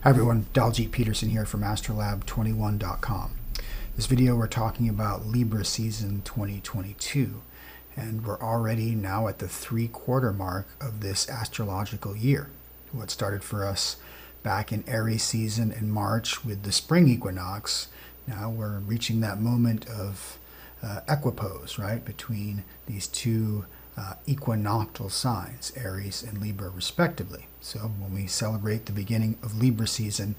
Hi everyone, Daljeet Peterson here from astrolab21.com. This video we're talking about Libra season 2022, and we're already now at the 3/4 mark of this astrological year. What started for us back in Aries season in March with the spring equinox, now we're reaching that moment of equipoise, right, between these two equinoctial signs, Aries and Libra respectively. So when we celebrate the beginning of Libra season,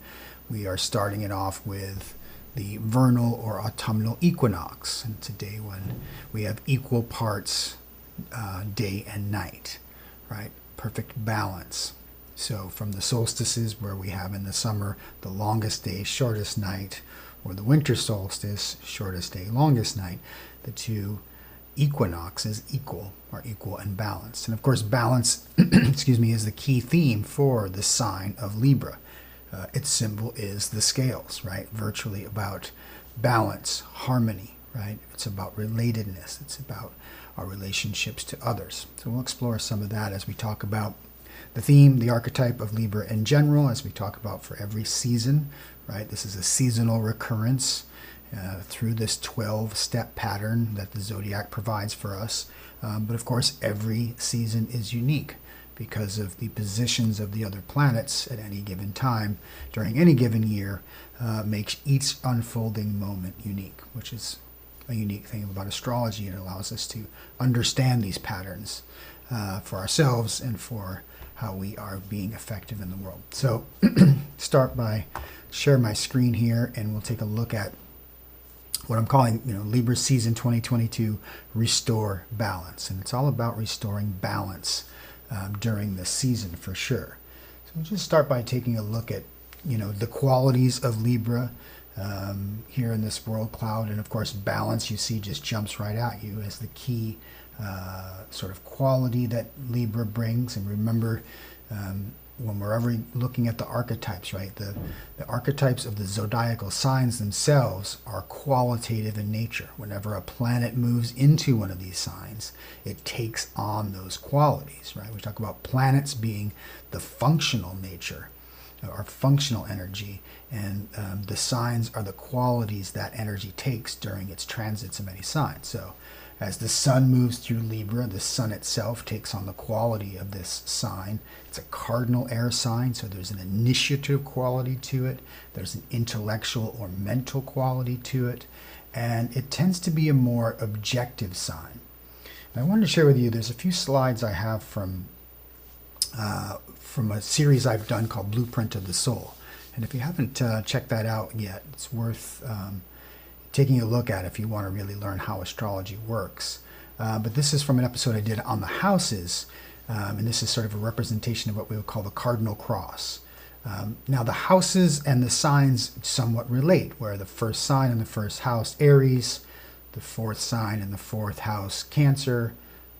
we are starting it off with the vernal or autumnal equinox. And it's a day when we have equal parts day and night, right? Perfect balance. So from the solstices, where we have in the summer the longest day, shortest night, or the winter solstice, shortest day, longest night, the two equinoxes are equal and balanced. And of course, balance excuse me, is the key theme for the sign of Libra. Its symbol is the scales, right? Virtually about balance, harmony, right? It's about relatedness. It's about our relationships to others. So we'll explore some of that as we talk about the theme, the archetype of Libra in general, as we talk about for every season, right? This is a seasonal recurrence through this 12-step pattern that the zodiac provides for us. But of course, every season is unique because of the positions of the other planets at any given time during any given year makes each unfolding moment unique, which is a unique thing about astrology. It allows us to understand these patterns for ourselves and for how we are being effective in the world. So start by share my screen here, and we'll take a look at what I'm calling, Libra season 2022, restore balance. And it's all about restoring balance during this season for sure. So we'll just start by taking a look at, the qualities of Libra here in this world cloud. And of course, balance, you see, just jumps right at you as the key sort of quality that Libra brings. And remember, when we're ever looking at the archetypes, right, the archetypes of the zodiacal signs themselves are qualitative in nature. Whenever a planet moves into one of these signs, it takes on those qualities, right? We talk about planets being the functional nature or functional energy, and the signs are the qualities that energy takes during its transits of many signs. So as the sun moves through Libra, the sun itself takes on the quality of this sign. It's a cardinal air sign, so there's an initiative quality to it. There's an intellectual or mental quality to it. And it tends to be a more objective sign. And I wanted to share with you, there's a few slides I have from a series I've done called Blueprint of the Soul. And if you haven't checked that out yet, it's worth taking a look at if you want to really learn how astrology works. But this is from an episode I did on the houses, and this is sort of a representation of what we would call the cardinal cross. Now the houses and the signs somewhat relate, where the first sign in the first house, Aries, the fourth sign in the fourth house, Cancer,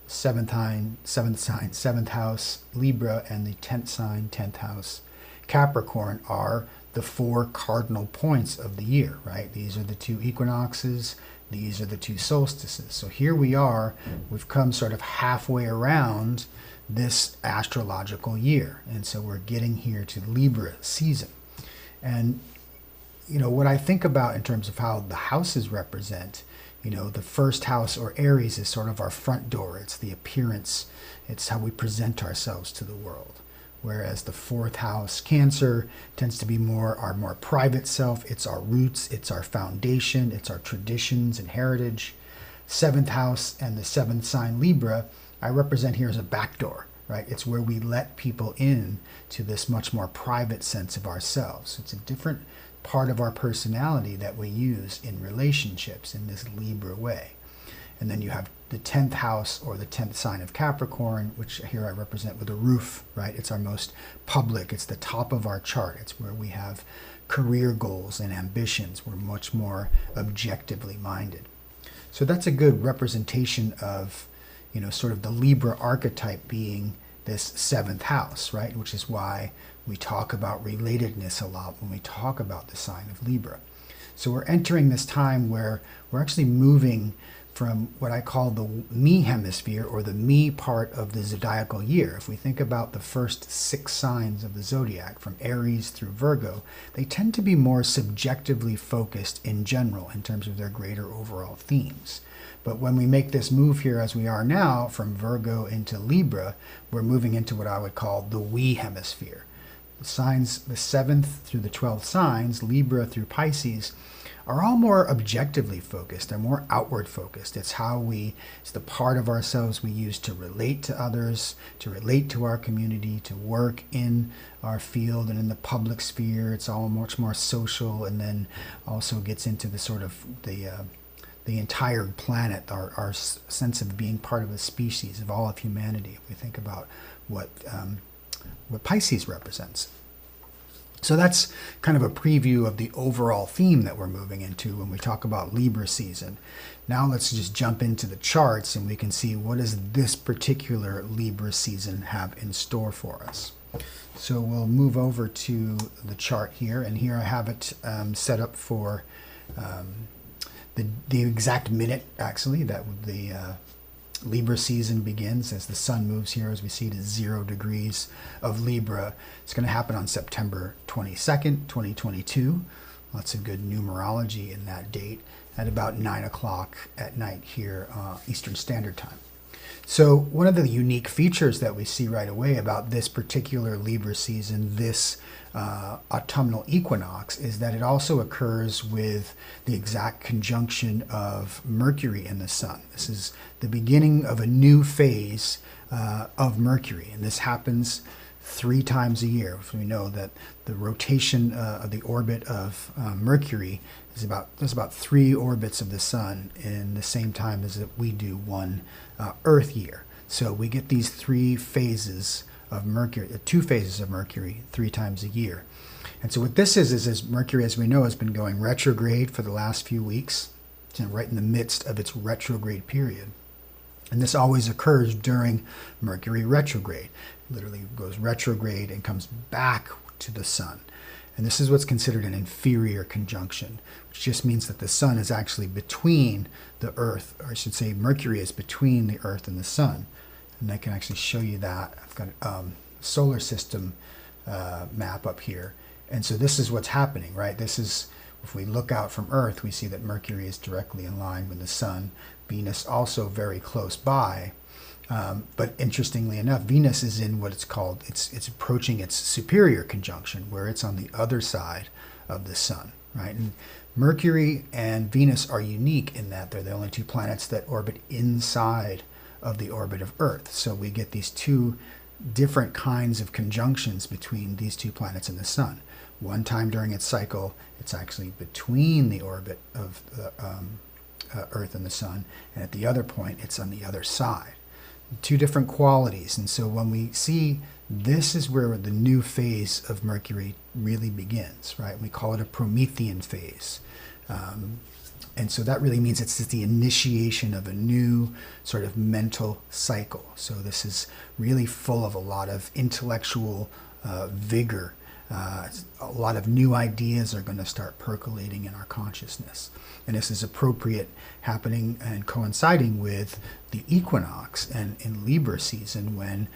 seventh house, Libra, and the 10th sign, 10th house, Capricorn, are the four cardinal points of the year, right? These are the two equinoxes, these are the two solstices. So here we are, we've come sort of halfway around this astrological year. And so we're getting here to Libra season. And, what I think about in terms of how the houses represent, the first house or Aries is sort of our front door. It's the appearance. It's how we present ourselves to the world. Whereas the fourth house, Cancer, tends to be our more private self. It's our roots, it's our foundation, it's our traditions and heritage. Seventh house and the seventh sign, Libra, I represent here as a back door, right? It's where we let people in to this much more private sense of ourselves. It's a different part of our personality that we use in relationships in this Libra way. And then you have the 10th house or the 10th sign of Capricorn, which here I represent with a roof, right? It's our most public. It's the top of our chart. It's where we have career goals and ambitions. We're much more objectively minded. So that's a good representation of, sort of the Libra archetype being this 7th house, right? Which is why we talk about relatedness a lot when we talk about the sign of Libra. So we're entering this time where we're actually moving from what I call the me hemisphere, or the me part of the zodiacal year. If we think about the first 6 signs of the zodiac, from Aries through Virgo, they tend to be more subjectively focused in general in terms of their greater overall themes. But when we make this move here, as we are now, from Virgo into Libra, we're moving into what I would call the we hemisphere. The signs, the 7th through the 12th signs, Libra through Pisces, are all more objectively focused. They're more outward focused. It's the part of ourselves we use to relate to others, to relate to our community, to work in our field and in the public sphere. It's all much more social, and then also gets into the sort of the entire planet, our sense of being part of a species, of all of humanity, if we think about what Pisces represents. So that's kind of a preview of the overall theme that we're moving into when we talk about Libra season. Now let's just jump into the charts, and we can see what does this particular Libra season have in store for us. So we'll move over to the chart here, and here I have it set up for the exact minute, actually, that the Libra season begins, as the sun moves here, as we see, to 0 degrees of Libra. It's going to happen on September 22nd, 2022. Lots of good numerology in that date, at about 9 o'clock at night here, Eastern Standard Time. So one of the unique features that we see right away about this particular Libra season, this autumnal equinox, is that it also occurs with the exact conjunction of Mercury and the sun. This is the beginning of a new phase of Mercury, and this happens 3 times a year. We know that the rotation of the orbit of Mercury is there's about 3 orbits of the sun in the same time as that we do 1 Earth year. So we get these 3 phases of Mercury, 2 phases of Mercury 3 times a year. And so what this is Mercury, as we know, has been going retrograde for the last few weeks, right in the midst of its retrograde period. And this always occurs during Mercury retrograde. It literally goes retrograde and comes back to the sun. And this is what's considered an inferior conjunction, which just means that the sun is actually between the Earth, or I should say Mercury is between the Earth and the sun. And I can actually show you that. I've got a solar system map up here. And so this is what's happening, right? This is, if we look out from Earth, we see that Mercury is directly in line with the sun. Venus also very close by. But interestingly enough, Venus is in what it's called, it's approaching its superior conjunction, where it's on the other side of the sun, right? And Mercury and Venus are unique in that they're the only 2 planets that orbit inside of the orbit of Earth. So we get these 2 different kinds of conjunctions between these 2 planets and the sun. One time during its cycle, it's actually between the orbit of the Earth and the sun, and at the other point, it's on the other side. 2 different qualities. And so when we see, this is where the new phase of Mercury really begins, right? We call it a Promethean phase. And so that really means it's the initiation of a new sort of mental cycle. So this is really full of a lot of intellectual vigor. A lot of new ideas are going to start percolating in our consciousness. And this is appropriate, happening and coinciding with the equinox and in Libra season, when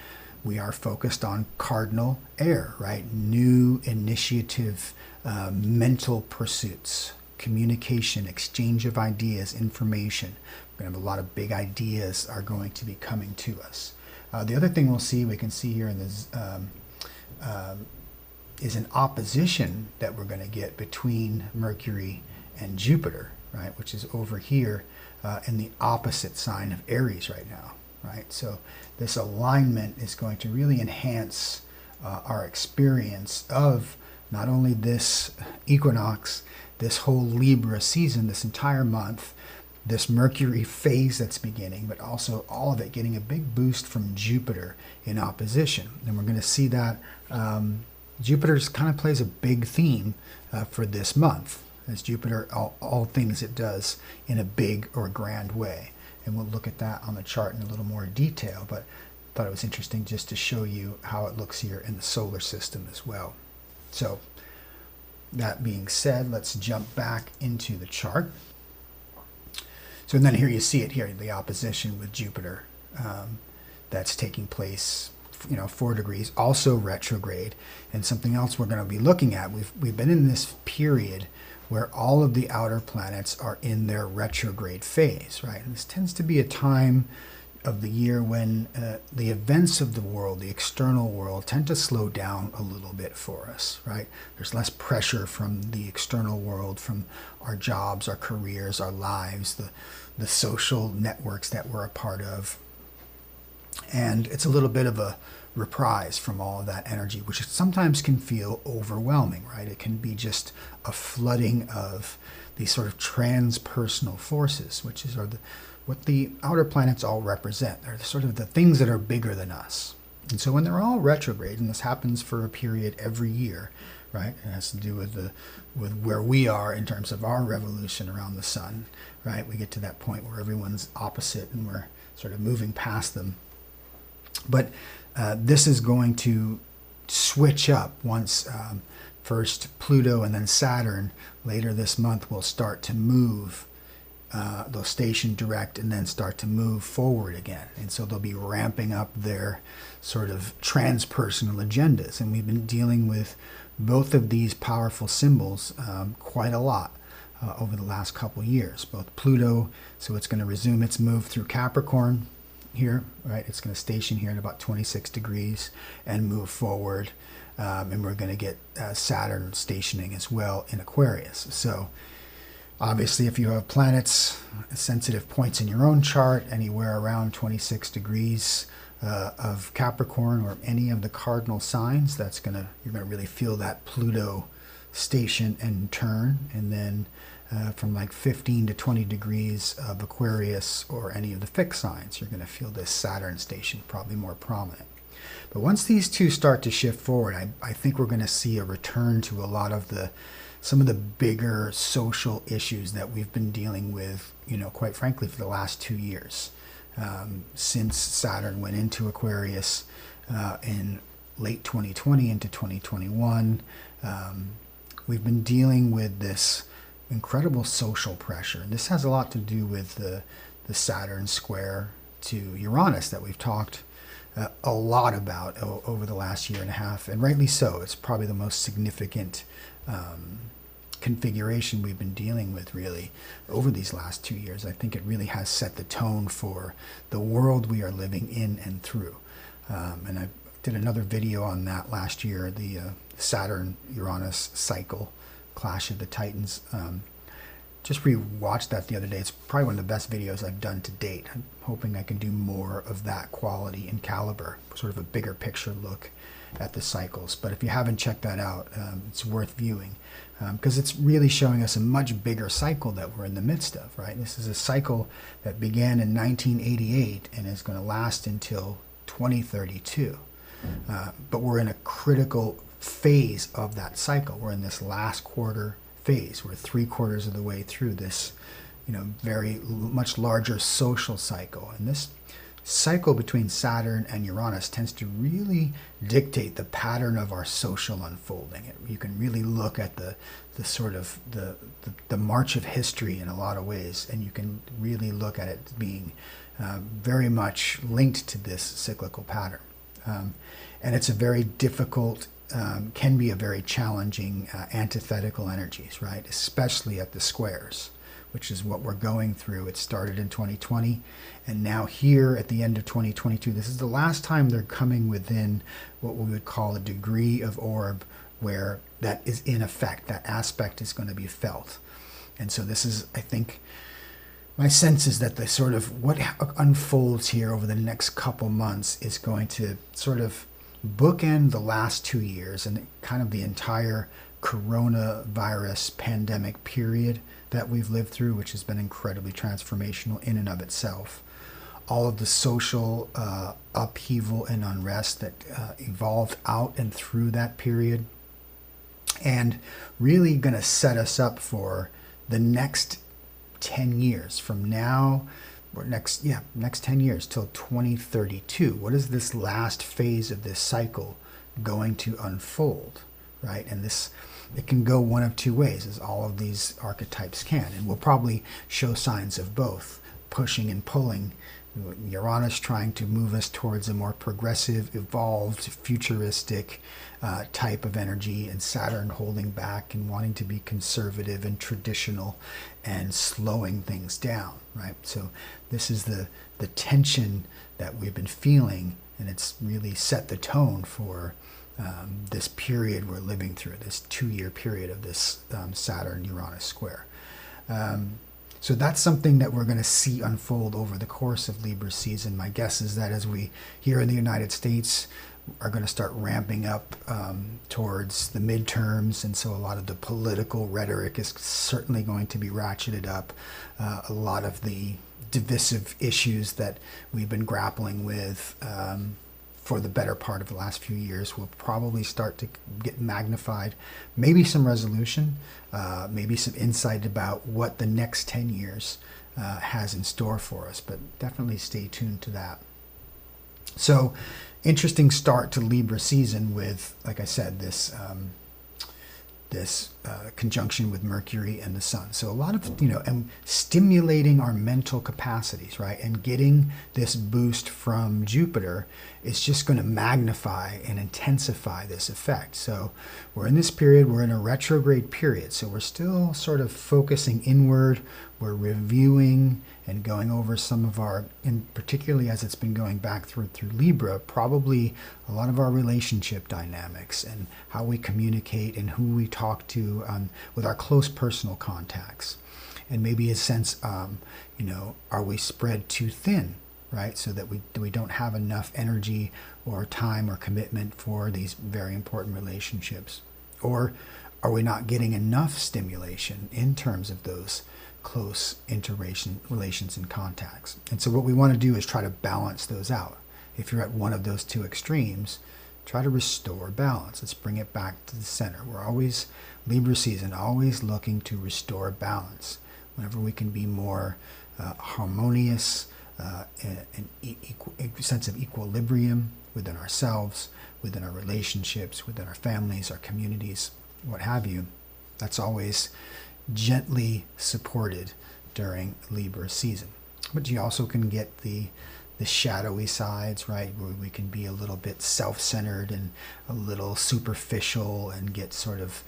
we are focused on cardinal air, right? New initiative, mental pursuits, communication, exchange of ideas, information. We're going to have a lot of big ideas are going to be coming to us. The other thing we can see here in this, is an opposition that we're going to get between Mercury and Jupiter, right? Which is over here in the opposite sign of Aries right now, right? So this alignment is going to really enhance our experience of not only this equinox, this whole Libra season, this entire month, this Mercury phase that's beginning, but also all of it getting a big boost from Jupiter in opposition. And we're going to see that Jupiter kind of plays a big theme for this month, as Jupiter, all things it does in a big or grand way. And we'll look at that on the chart in a little more detail, but I thought it was interesting just to show you how it looks here in the solar system as well. So that being said, let's jump back into the chart. So and then here you see it here, the opposition with Jupiter that's taking place, 4 degrees, also retrograde. And something else we're going to be looking at, we've been in this period where all of the outer planets are in their retrograde phase, right? And this tends to be a time of the year when the events of the world, the external world, tend to slow down a little bit for us, right? There's less pressure from the external world, from our jobs, our careers, our lives, the social networks that we're a part of. And it's a little bit of a reprise from all of that energy, which sometimes can feel overwhelming, right? It can be just a flooding of these sort of transpersonal forces, which is what the outer planets all represent. They're sort of the things that are bigger than us. And so when they're all retrograde, and this happens for a period every year, right? It has to do with where we are in terms of our revolution around the sun, right? We get to that point where everyone's opposite and we're sort of moving past them. But this is going to switch up once first Pluto and then Saturn later this month will start to move. They'll station direct and then start to move forward again. And so they'll be ramping up their sort of transpersonal agendas. And we've been dealing with both of these powerful symbols quite a lot over the last couple years. Both Pluto, so it's going to resume its move through Capricorn here, right? It's going to station here at about 26 degrees and move forward. And we're going to get Saturn stationing as well in Aquarius. So obviously, if you have planets, sensitive points in your own chart, anywhere around 26 degrees of Capricorn or any of the cardinal signs, you're gonna really feel that Pluto station and turn. And then from like 15 to 20 degrees of Aquarius or any of the fixed signs, you're gonna feel this Saturn station probably more prominent. But once these two start to shift forward, I think we're gonna see a return to a lot of some of the bigger social issues that we've been dealing with, quite frankly, for the last 2 years. Since Saturn went into Aquarius in late 2020 into 2021, we've been dealing with this incredible social pressure. This has a lot to do with the Saturn square to Uranus that we've talked a lot about over the last year and a half, and rightly so. It's probably the most significant configuration we've been dealing with really over these last 2 years. I think it really has set the tone for the world we are living in and through. And I did another video on that last year, the Saturn-Uranus cycle, Clash of the Titans. Just re-watched that the other day. It's probably one of the best videos I've done to date. I'm hoping I can do more of that quality and caliber, sort of a bigger picture look at the cycles. But if you haven't checked that out, it's worth viewing because it's really showing us a much bigger cycle that we're in the midst of, right? This is a cycle that began in 1988 and is going to last until 2032. But we're in a critical phase of that cycle. We're in this last quarter phase. We're 3/4 of the way through this, very much larger social cycle. And this cycle between Saturn and Uranus tends to really dictate the pattern of our social unfolding. You can really look at the sort of the march of history in a lot of ways, and you can really look at it being very much linked to this cyclical pattern. And it's a very difficult, can be a very challenging antithetical energies, right? Especially at the squares, which is what we're going through. It started in 2020, and now here at the end of 2022, this is the last time they're coming within what we would call a degree of orb where that is in effect, that aspect is going to be felt. And so this is, I think, my sense is that the sort of what unfolds here over the next couple months is going to sort of bookend the last 2 years and kind of the entire coronavirus pandemic period that we've lived through, which has been incredibly transformational in and of itself. All of the social upheaval and unrest that evolved out and through that period, and really going to set us up for the next 10 years from now, or next 10 years till 2032. What is this last phase of this cycle going to unfold, right? And this it can go one of two ways, as all of these archetypes can, and will probably show signs of both, pushing and pulling. Uranus trying to move us towards a more progressive, evolved, futuristic type of energy, and Saturn holding back and wanting to be conservative and traditional and slowing things down, right? So this is the tension that we've been feeling, and it's really set the tone for this period we're living through, this 2-year period of this Saturn-Uranus square. So that's something that we're going to see unfold over the course of Libra season. My guess is that as we, here in the United States, are going to start ramping up towards the midterms, and so a lot of the political rhetoric is certainly going to be ratcheted up. A lot of the divisive issues that we've been grappling with for the better part of the last few years will probably start to get magnified. Maybe some resolution, maybe some insight about what the next 10 years has in store for us, but definitely stay tuned to that. So, interesting start to Libra season with, like I said, this conjunction with Mercury and the Sun. So a lot of, and stimulating our mental capacities, right? And getting this boost from Jupiter is just going to magnify and intensify this effect. So we're in this period, we're in a retrograde period. So we're still sort of focusing inward. We're reviewing and going over some of our, and particularly as it's been going back through Libra, probably a lot of our relationship dynamics and how we communicate and who we talk to with our close personal contacts. And maybe a sense, are we spread too thin, right? So that we don't have enough energy or time or commitment for these very important relationships. Or are we not getting enough stimulation in terms of those close interrelations and contacts? And so what we want to do is try to balance those out. If you're at one of those two extremes, try to restore balance. Let's bring it back to the center. We're always, Libra season, always looking to restore balance. Whenever we can be more harmonious, and a sense of equilibrium within ourselves, within our relationships, within our families, our communities, what have you, that's always gently supported during Libra season. But you also can get the shadowy sides, right, where we can be a little bit self-centered and a little superficial and get sort of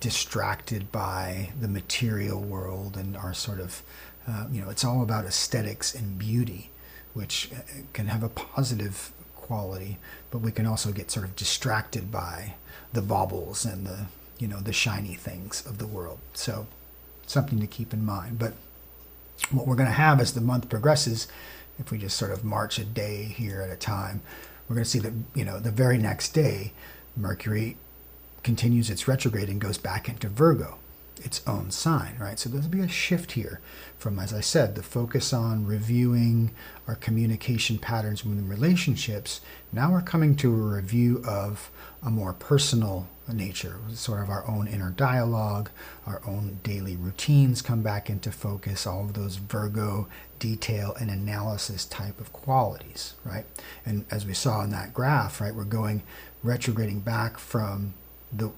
distracted by the material world and our sort of, it's all about aesthetics and beauty, which can have a positive quality, but we can also get sort of distracted by the baubles and the shiny things of the world. So something to keep in mind. But what we're going to have as the month progresses, if we just sort of march a day here at a time, we're going to see that, the very next day, Mercury continues its retrograde and goes back into Virgo, its own sign, right? So there'll be a shift here from, as I said, the focus on reviewing our communication patterns within relationships. Now we're coming to a review of a more personal nature, sort of our own inner dialogue, our own daily routines come back into focus, all of those Virgo detail and analysis type of qualities, right? And as we saw in that graph, right, we're going retrograding back from the,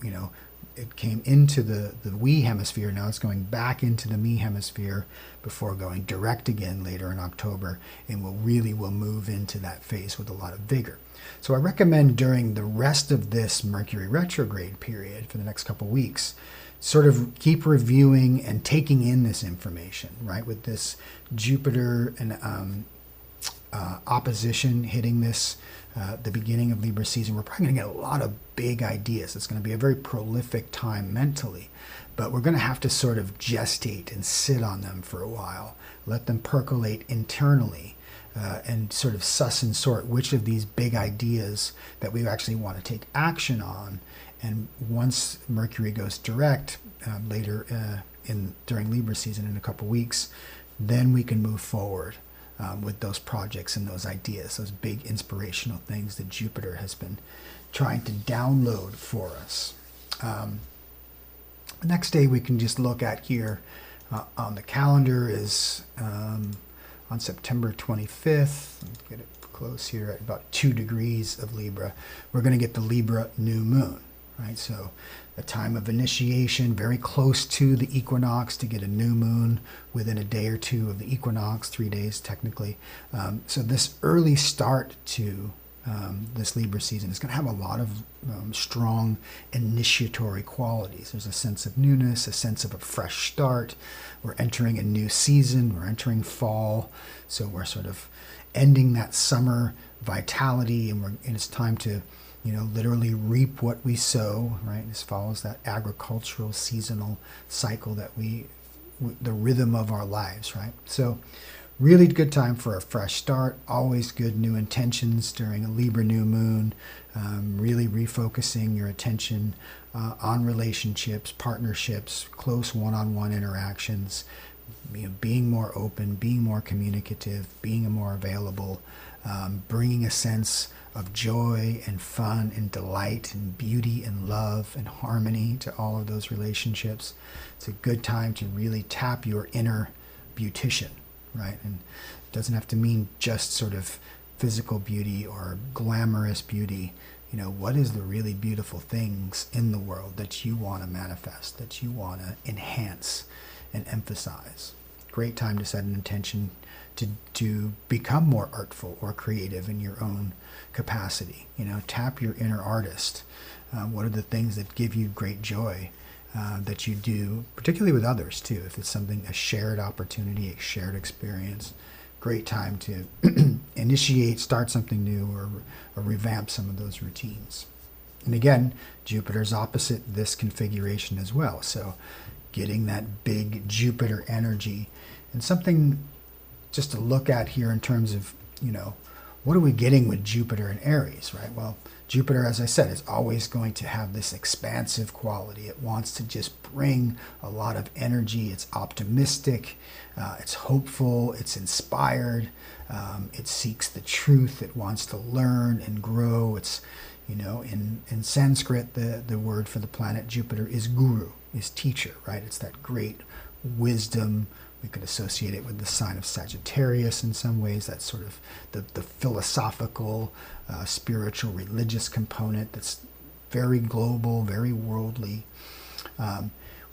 it came into the we hemisphere, now it's going back into the me hemisphere before going direct again later in October, and we'll move into that phase with a lot of vigor. So I recommend during the rest of this Mercury retrograde period for the next couple weeks, sort of keep reviewing and taking in this information, right? With this Jupiter and opposition hitting this the beginning of Libra season, we're probably going to get a lot of big ideas. It's going to be a very prolific time mentally, but we're going to have to sort of gestate and sit on them for a while, let them percolate internally, and sort of suss and sort which of these big ideas that we actually want to take action on. And once Mercury goes direct later during Libra season in a couple weeks, then we can move forward with those projects and those ideas, those big inspirational things that Jupiter has been trying to download for us. The next day we can just look at here on the calendar is on September 25th. Let's get it close here at about 2 degrees of Libra. We're going to get the Libra New Moon, right? So a time of initiation, very close to the equinox to get a new moon within a day or two of the equinox, 3 days technically. So this early start to this Libra season is going to have a lot of strong initiatory qualities. There's a sense of newness, a sense of a fresh start. We're entering a new season. We're entering fall. So we're sort of ending that summer vitality, and it's time to, literally reap what we sow, right? This follows that agricultural seasonal cycle that the rhythm of our lives, right? So really good time for a fresh start. Always good new intentions during a Libra new moon. Really refocusing your attention on relationships, partnerships, close one-on-one interactions, being more open, being more communicative, being more available, bringing a sense of joy and fun and delight and beauty and love and harmony to all of those relationships. It's a good time to really tap your inner beautician, right? And it doesn't have to mean just sort of physical beauty or glamorous beauty. What is the really beautiful things in the world that you want to manifest, that you want to enhance and emphasize? Great time to set an intention to become more artful or creative in your own capacity. Tap your inner artist. What are the things that give you great joy that you do, particularly with others too? If it's something, a shared opportunity, a shared experience, great time to initiate, start something new, or revamp some of those routines. And again, Jupiter's opposite this configuration as well. So getting that big Jupiter energy, and something just to look at here in terms of, what are we getting with Jupiter and Aries, right? Well, Jupiter, as I said, is always going to have this expansive quality. It wants to just bring a lot of energy. It's optimistic, it's hopeful, it's inspired, it seeks the truth, it wants to learn and grow. It's, in Sanskrit, the word for the planet Jupiter is guru, is teacher, right? It's that great wisdom. We could associate it with the sign of Sagittarius in some ways. That's sort of the philosophical, spiritual, religious component that's very global, very worldly.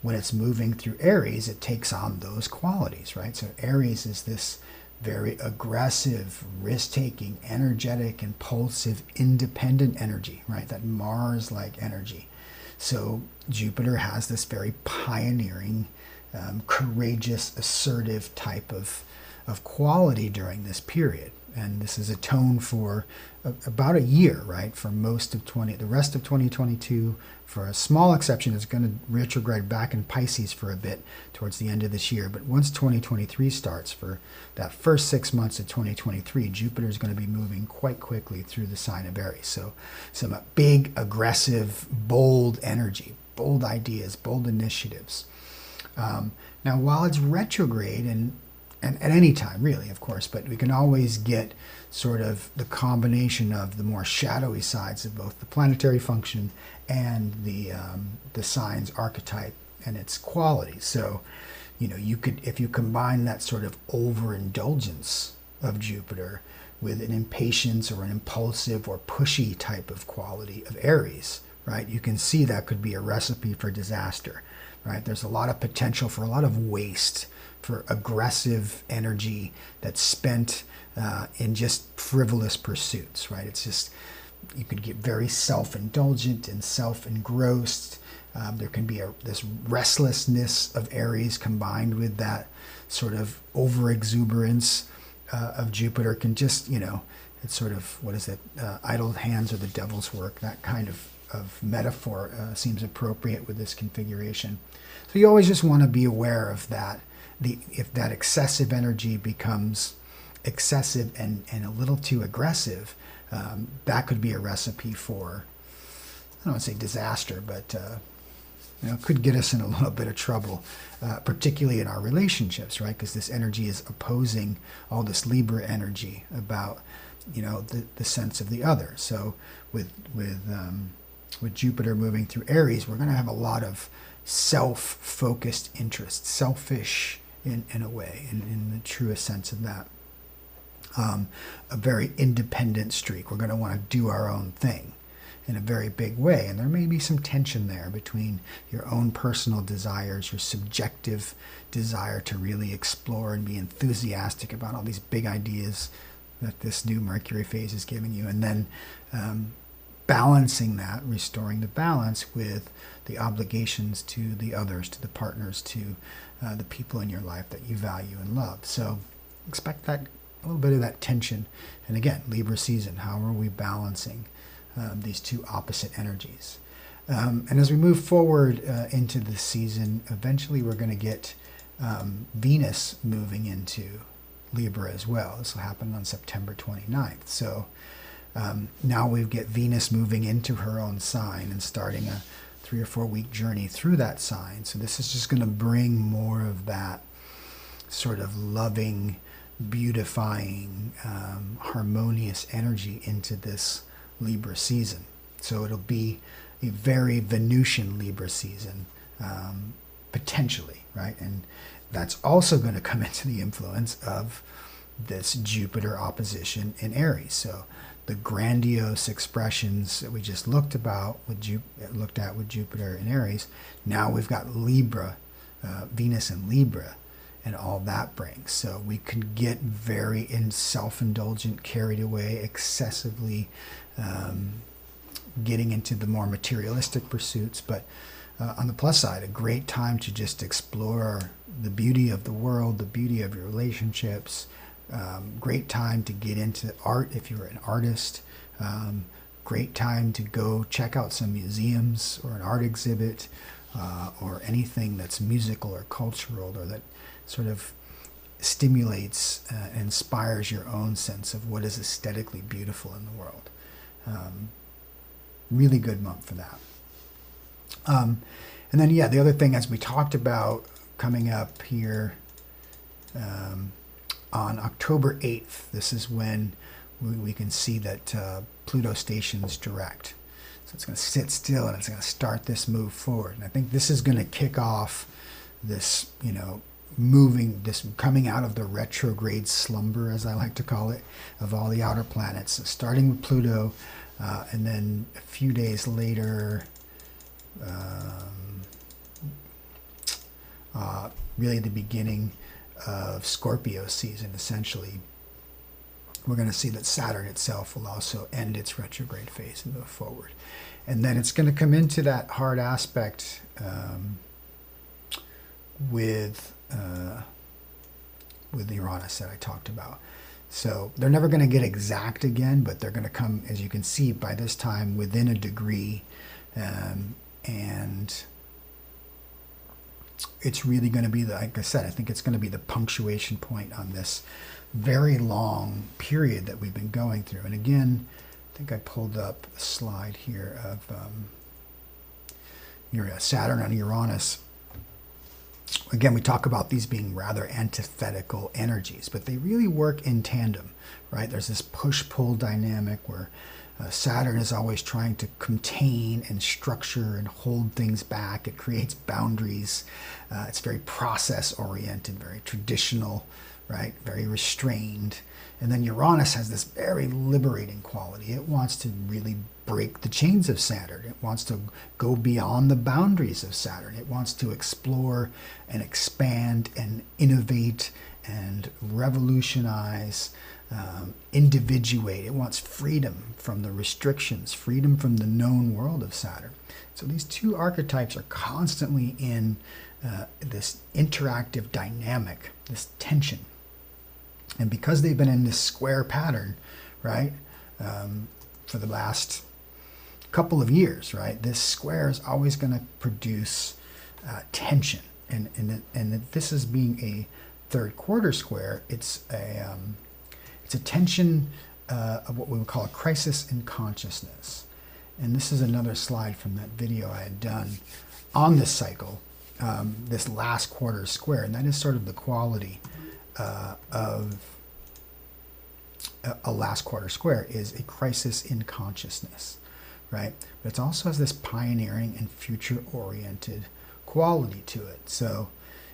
When it's moving through Aries, it takes on those qualities, right? So Aries is this very aggressive, risk-taking, energetic, impulsive, independent energy, right? That Mars-like energy. So Jupiter has this very pioneering, courageous, assertive type of quality during this period. And this is a tone for about a year, right? For most of the rest of 2022, for a small exception, it's going to retrograde back in Pisces for a bit towards the end of this year. But once 2023 starts, for that first 6 months of 2023, Jupiter is going to be moving quite quickly through the sign of Aries. So some big, aggressive, bold energy, bold ideas, bold initiatives. Now, while it's retrograde, and at any time, really, of course, but we can always get sort of the combination of the more shadowy sides of both the planetary function and the sign's archetype and its qualities. So, you could, if you combine that sort of overindulgence of Jupiter with an impatience or an impulsive or pushy type of quality of Aries, right, you can see that could be a recipe for disaster. Right? There's a lot of potential for a lot of waste, for aggressive energy that's spent in just frivolous pursuits, right? It's just, you could get very self-indulgent and self-engrossed. There can be this restlessness of Aries combined with that sort of over-exuberance of Jupiter can just, it's sort of, what is it, idle hands are the devil's work, that kind of metaphor seems appropriate with this configuration. So you always just want to be aware of that. If that excessive energy becomes excessive and a little too aggressive, that could be a recipe for, I don't want to say disaster, but could get us in a little bit of trouble, particularly in our relationships, right? Because this energy is opposing all this Libra energy about, the sense of the other. So with Jupiter moving through Aries, we're going to have a lot of self-focused interests, selfish in a way, in the truest sense of that. A very independent streak. We're going to want to do our own thing. in a very big way. And there may be some tension there between your own personal desires, your subjective desire to really explore and be enthusiastic about all these big ideas that this new Mercury phase is giving you, and then balancing that, restoring the balance with the obligations to the others, to the partners, to the people in your life that you value and love. So expect that, a little bit of that tension. And again, Libra season, how are we balancing these two opposite energies? And as we move forward into the season, eventually we're going to get Venus moving into Libra as well. This will happen on September 29th. So now we get Venus moving into her own sign and starting a 3 or 4 week journey through that sign. So this is just going to bring more of that sort of loving, beautifying, harmonious energy into this Libra season. So it'll be a very Venusian Libra season, potentially, right? And that's also going to come into the influence of this Jupiter opposition in Aries. So the grandiose expressions that we just looked at with Jupiter in Aries, now we've got Libra, Venus in Libra, and all that brings. So we can get very self-indulgent, carried away, excessively getting into the more materialistic pursuits. But on the plus side, a great time to just explore the beauty of the world, the beauty of your relationships. Great time to get into art if you're an artist. Great time to go check out some museums or an art exhibit or anything that's musical or cultural or that sort of stimulates and inspires your own sense of what is aesthetically beautiful in the world. Really good month for that. And then, yeah, the other thing, as we talked about, coming up here on October 8th, this is when we can see that Pluto stations direct. So it's going to sit still and it's going to start this move forward. And I think this is going to kick off this, coming out of the retrograde slumber, as I like to call it, of all the outer planets. So starting with Pluto, and then a few days later, really the beginning of Scorpio season, essentially, we're going to see that Saturn itself will also end its retrograde phase and move forward. And then it's going to come into that hard aspect with Uranus that I talked about. So they're never going to get exact again, but they're going to come, as you can see, by this time within a degree. And it's really going to be, like I said, I think it's going to be the punctuation point on this very long period that we've been going through. And again, I think I pulled up a slide here of Saturn and Uranus. Again, we talk about these being rather antithetical energies, but they really work in tandem, right? There's this push-pull dynamic where Saturn is always trying to contain and structure and hold things back. It creates boundaries. It's very process-oriented, very traditional, right? Very restrained. And then Uranus has this very liberating quality. It wants to really break the chains of Saturn. It wants to go beyond the boundaries of Saturn. It wants to explore and expand and innovate and revolutionize, individuate. It wants freedom from the restrictions, freedom from the known world of Saturn. So these two archetypes are constantly in this interactive dynamic, this tension. And because they've been in this square pattern, right, for the last couple of years, right, this square is always going to produce tension. And if this is being a third quarter square, it's a tension of what we would call a crisis in consciousness. And this is another slide from that video I had done on this cycle, this last quarter square, and that is sort of the quality of a last quarter square is a crisis in consciousness, right? But it also has this pioneering and future-oriented quality to it. So,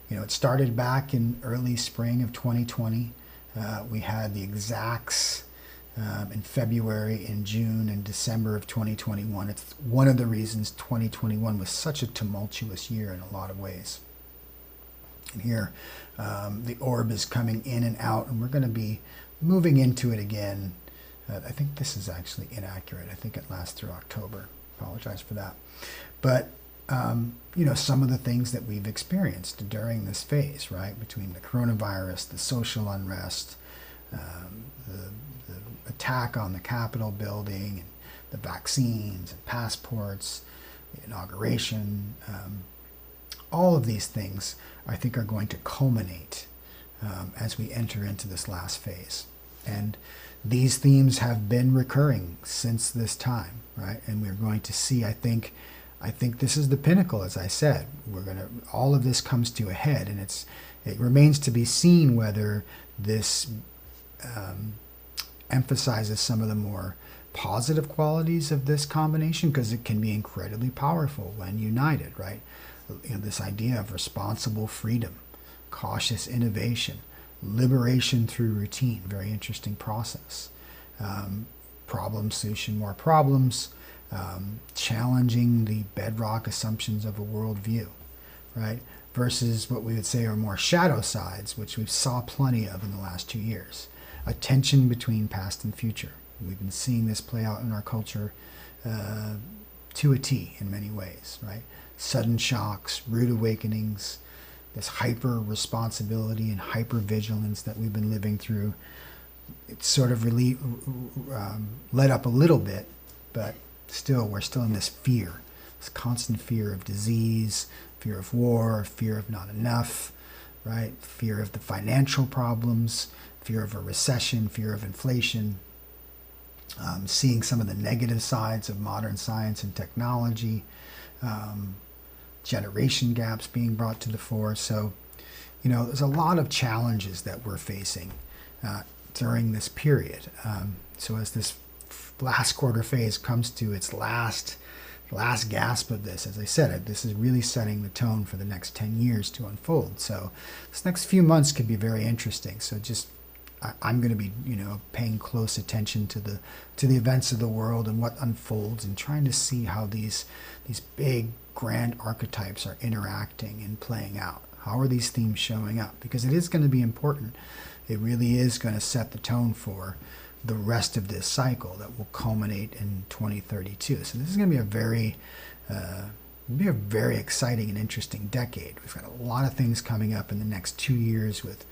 it started back in early spring of 2020. We had the exacts in February, in June, and December of 2021. It's one of the reasons 2021 was such a tumultuous year in a lot of ways. And here, the orb is coming in and out, and we're going to be moving into it again. I think this is actually inaccurate. I think it lasts through October. Apologize for that. But, you know, some of the things that we've experienced during this phase, right, between the coronavirus, the social unrest, the attack on the Capitol building, and the vaccines and passports, the inauguration, all of these things I think are going to culminate as we enter into this last phase. And these themes have been recurring since this time, right? And we're going to see, I think this is the pinnacle, as I said. All of this comes to a head, and it remains to be seen whether this emphasizes some of the more positive qualities of this combination, because it can be incredibly powerful when united, right? You know, this idea of responsible freedom, cautious innovation, liberation through routine, very interesting process. Problem solution, more problems, challenging the bedrock assumptions of a worldview, right? Versus what we would say are more shadow sides, which we saw plenty of in the last 2 years. A tension between past and future. We've been seeing this play out in our culture to a T in many ways, right? Sudden shocks, rude awakenings, this hyper responsibility and hyper vigilance that we've been living through. It's sort of let up a little bit, but still, we're still in this fear, this constant fear of disease, fear of war, fear of not enough, right? Fear of the financial problems, fear of a recession, fear of inflation, seeing some of the negative sides of modern science and technology, generation gaps being brought to the fore. So, you know, there's a lot of challenges that we're facing during this period. So as this last quarter phase comes to its last gasp of this, as I said, this is really setting the tone for the next 10 years to unfold. So this next few months could be very interesting. So I'm going to be, you know, paying close attention to the events of the world and what unfolds, and trying to see how these big grand archetypes are interacting and playing out. How are these themes showing up? Because it is going to be important. It really is going to set the tone for the rest of this cycle that will culminate in 2032. So this is going to be a very exciting and interesting decade. We've got a lot of things coming up in the next 2 years, with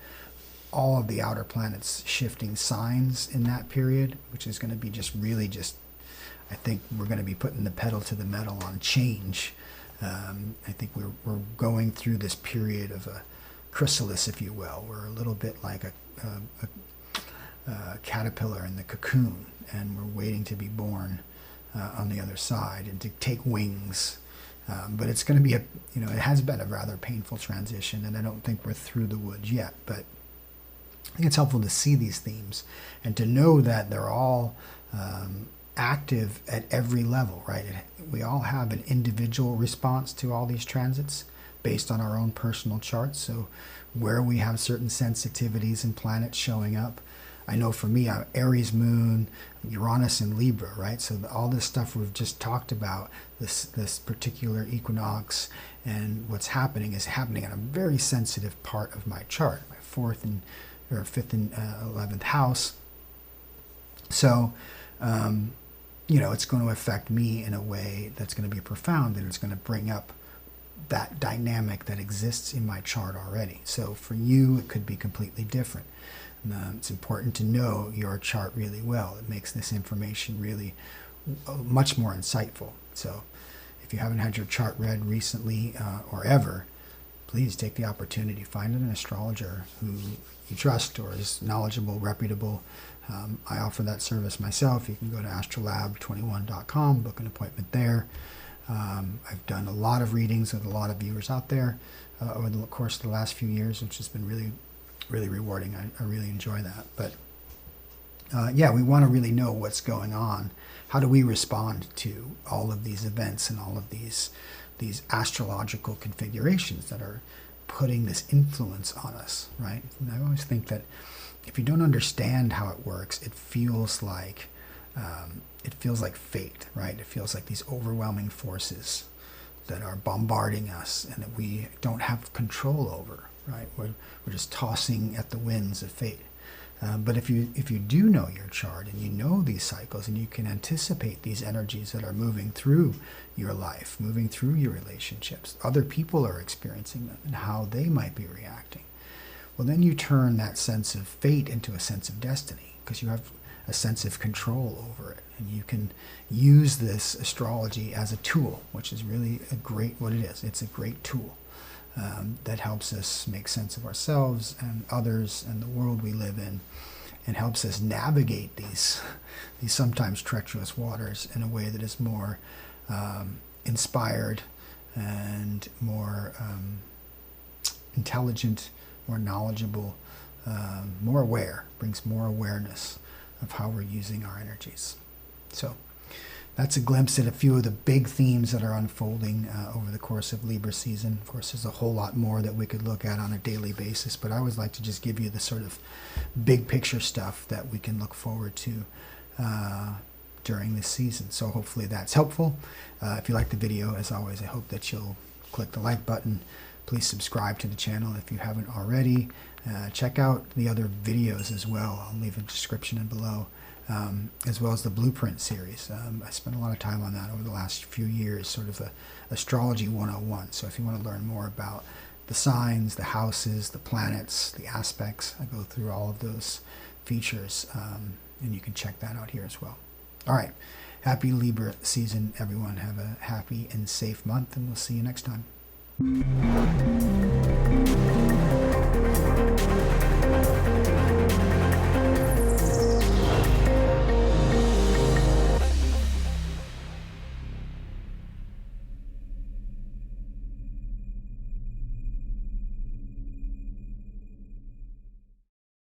all of the outer planets shifting signs in that period, which is going to be I think we're going to be putting the pedal to the metal on change. I think we're going through this period of a chrysalis, if you will. We're a little bit like a caterpillar in the cocoon, and we're waiting to be born on the other side and to take wings. But it's going to be it has been a rather painful transition, and I don't think we're through the woods yet. But I think it's helpful to see these themes and to know that they're all active at every level, right? We all have an individual response to all these transits based on our own personal charts. So where we have certain sensitivities and planets showing up. I know for me, I'm Aries moon, Uranus and Libra, right? So all this stuff we've just talked about, this particular equinox and what's happening is happening in a very sensitive part of my chart, my 5th and 11th house. So, it's going to affect me in a way that's going to be profound, and it's going to bring up that dynamic that exists in my chart already. So for you, it could be completely different. It's important to know your chart really well. It makes this information really much more insightful. So if you haven't had your chart read recently or ever, please take the opportunity. Find an astrologer who you trust or is knowledgeable, reputable. I offer that service myself. You can go to astrolab21.com, book an appointment there. I've done a lot of readings with a lot of viewers out there over the course of the last few years, which has been really, really rewarding. I really enjoy that. But we want to really know what's going on. How do we respond to all of these events and all of these astrological configurations that are putting this influence on us, right? And I always think that if you don't understand how it works, it feels like fate, right? It feels like these overwhelming forces that are bombarding us and that we don't have control over, right? We're just tossing at the winds of fate. But if you do know your chart and you know these cycles and you can anticipate these energies that are moving through your life, moving through your relationships, other people are experiencing them and how they might be reacting, well, then you turn that sense of fate into a sense of destiny, because you have a sense of control over it. And you can use this astrology as a tool, which is really what it is. It's a great tool that helps us make sense of ourselves and others and the world we live in, and helps us navigate these sometimes treacherous waters in a way that is more inspired and more intelligent, more knowledgeable, more aware, brings more awareness of how we're using our energies. So that's a glimpse at a few of the big themes that are unfolding over the course of Libra season. Of course, there's a whole lot more that we could look at on a daily basis, but I always like to just give you the sort of big picture stuff that we can look forward to during this season. So hopefully that's helpful. If you like the video, as always, I hope that you'll click the like button. Please subscribe to the channel if you haven't already. Check out the other videos as well. I'll leave a description below. As well as the Blueprint series. I spent a lot of time on that over the last few years, sort of a Astrology 101. So if you want to learn more about the signs, the houses, the planets, the aspects, I go through all of those features, and you can check that out here as well. All right. Happy Libra season, everyone. Have a happy and safe month, and we'll see you next time.